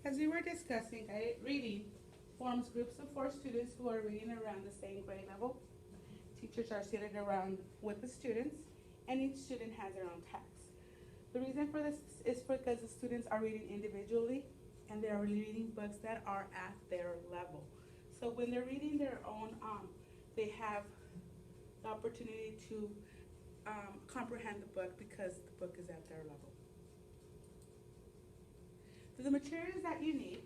As we were discussing, guided reading forms groups of four students who are reading around the same grade level. Teachers are seated around with the students, and each student has their own text. The reason for this is because the students are reading individually, and they are reading books that are at their level. So when they're reading their own, they have the opportunity to comprehend the book because the book is at their level. So the materials that you need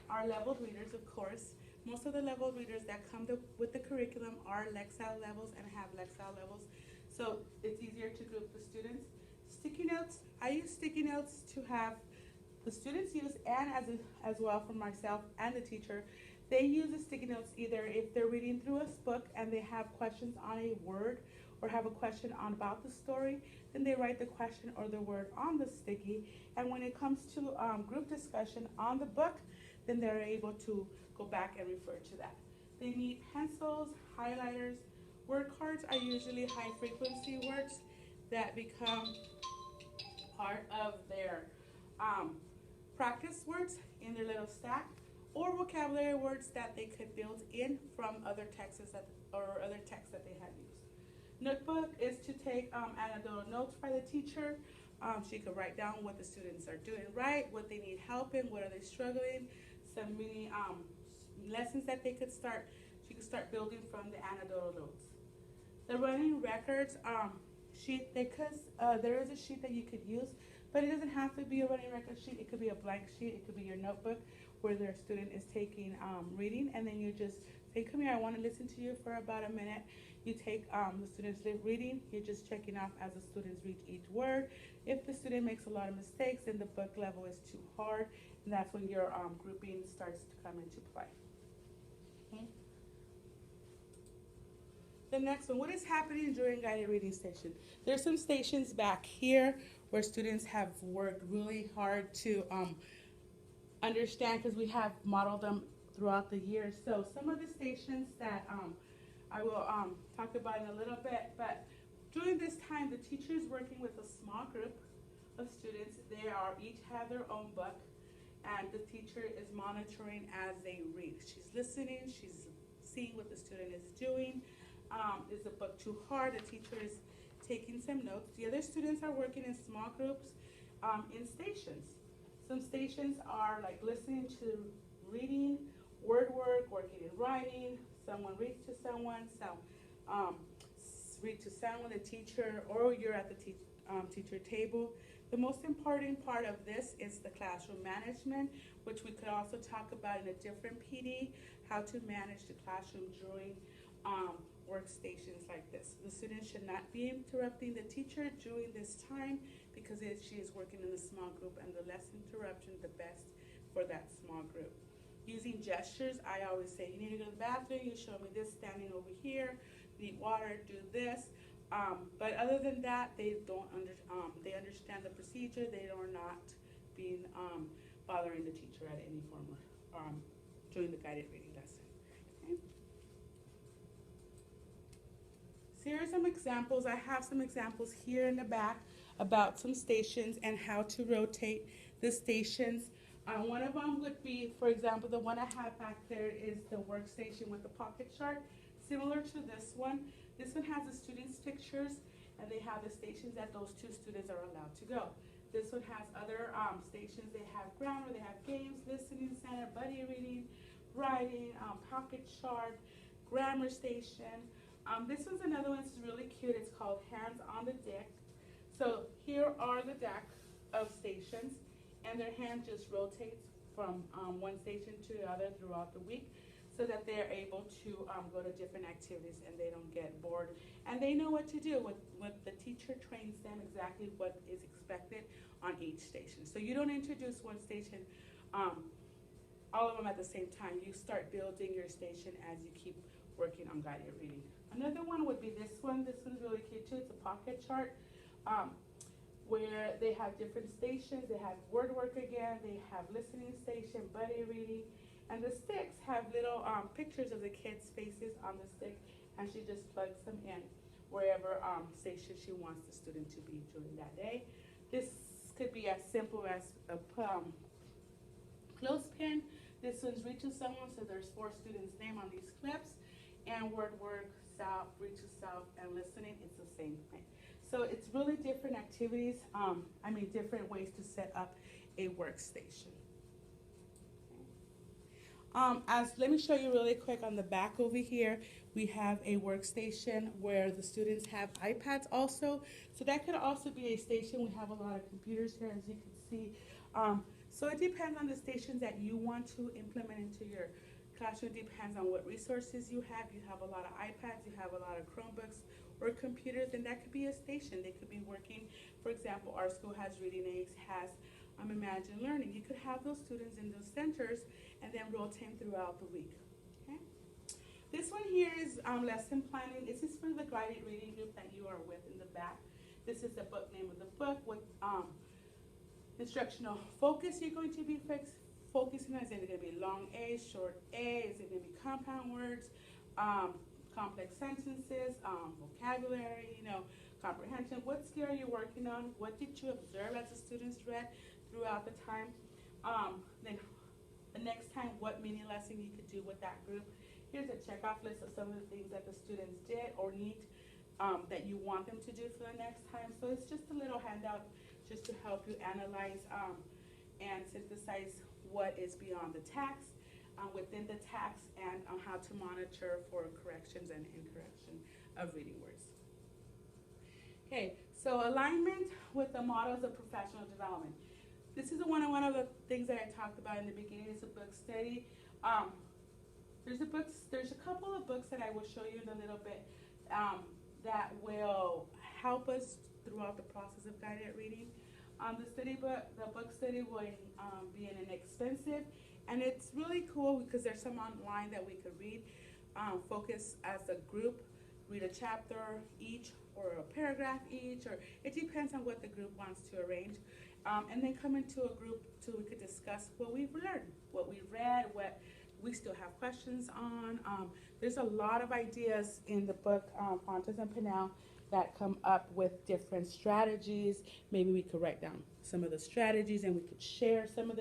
are leveled readers, of course. Most of the leveled readers that come with the curriculum are Lexile levels and have Lexile levels, so it's easier to group the students. Sticky notes, I use sticky notes to have the students use, and as well for myself and the teacher. They use the sticky notes either if they're reading through a book and they have questions on a word or have a question on about the story, then they write the question or the word on the sticky. And when it comes to group discussion on the book, then they're able to go back and refer to that. They need pencils, highlighters, word cards are usually high frequency words that become part of their um, practice words in their little stack, or vocabulary words that they could build in from other texts that or other texts that they have used. Notebook is to take anecdotal notes by the teacher. She could write down what the students are doing right, what they need help in, what are they struggling, some mini lessons that they could start. She could start building from the anecdotal notes. The running records sheet, because there is a sheet that you could use, but it doesn't have to be a running record sheet. It could be a blank sheet. It could be your notebook where their student is taking reading, and then you just say, come here, I want to listen to you for about a minute. You take the student's reading. You're just checking off as the students read each word. If the student makes a lot of mistakes and the book level is too hard, and that's when your grouping starts to come into play. Okay. The next one, what is happening during guided reading station? There's some stations back here where students have worked really hard to understand, because we have modeled them throughout the year. So some of the stations that I will talk about in a little bit, but during this time, the teacher is working with a small group of students. They are each have their own book, and the teacher is monitoring as they read. She's listening, she's seeing what the student is doing. Is the book too hard? The teacher is taking some notes. The other students are working in small groups in stations. Some stations are like listening to reading, word work, working in writing. Someone reads to someone, some read to someone, the teacher, or you're at the teacher table. The most important part of this is the classroom management, which we could also talk about in a different PD, how to manage the classroom during workstations like this. The student should not be interrupting the teacher during this time because she is working in a small group, and the less interruption, the best for that small group. Using gestures, I always say, you need to go to the bathroom, you show me this standing over here, you need water, do this. But other than that, they don't they understand the procedure. They are not being bothering the teacher at any form of during the guided reading lesson. Okay. So here are some examples. I have some examples here in the back about some stations and how to rotate the stations. One of them would be, for example, the one I have back there is the workstation with the pocket chart, similar to this one. This one has the students' pictures, and they have the stations that those two students are allowed to go. This one has other stations. They have grammar, they have games, listening center, buddy reading, writing, pocket chart, grammar station. This one's another one that's really cute. It's called Hands on the Deck. So here are the deck of stations, and their hand just rotates from one station to the other throughout the week, so that they're able to go to different activities and they don't get bored. And they know what to do. What the teacher trains them exactly what is expected on each station. So you don't introduce one station, all of them at the same time. You start building your station as you keep working on guided reading. Another one would be this one. This one's really cute too. It's a pocket chart. Where they have different stations. They have word work again. They have listening station, buddy reading. And the sticks have little pictures of the kids' faces on the stick, and she just plugs them in wherever station she wants the student to be during that day. This could be as simple as Clothespin, this one's reach to someone, so there's 4 students' name on these clips. And word work, self, reach to self, and listening, it's the same thing. So it's really different activities, different ways to set up a workstation. Let me show you really quick on the back over here. We have a workstation where the students have iPads also. So that could also be a station. We have a lot of computers here, as you can see. So it depends on the stations that you want to implement into your classroom. It depends on what resources you have. You have a lot of iPads, you have a lot of Chromebooks or computers, and that could be a station. They could be working, for example, our school has Reading Aids, has Imagine Learning. You could have those students in those centers and then rotate throughout the week. Okay. This one here is lesson planning. This is for the guided reading group that you are with in the back. This is the book name of the book. What instructional focus you're going to be focusing on. Is it going to be long A, short A? Is it going to be compound words, complex sentences, vocabulary, comprehension? What skill are you working on? What did you observe as the students read throughout the time? Then the next time, what mini lesson you could do with that group. Here's a checkoff list of some of the things that the students did or need that you want them to do for the next time. So it's just a little handout just to help you analyze and synthesize what is beyond the text, within the text, and how to monitor for corrections and incorrection of reading words. Okay, so alignment with the models of professional development. This is one of the things that I talked about in the beginning. It's a book study. There's a couple of books that I will show you in a little bit that will help us throughout the process of guided reading. The book study will be inexpensive, and it's really cool because there's some online that we could read. Focus as a group, read a chapter each or a paragraph each, or it depends on what the group wants to arrange. And then come into a group so we could discuss what we've learned, what we read, what we still have questions on. There's a lot of ideas in the book, Fontes and Pinnell, that come up with different strategies. Maybe we could write down some of the strategies and we could share some of the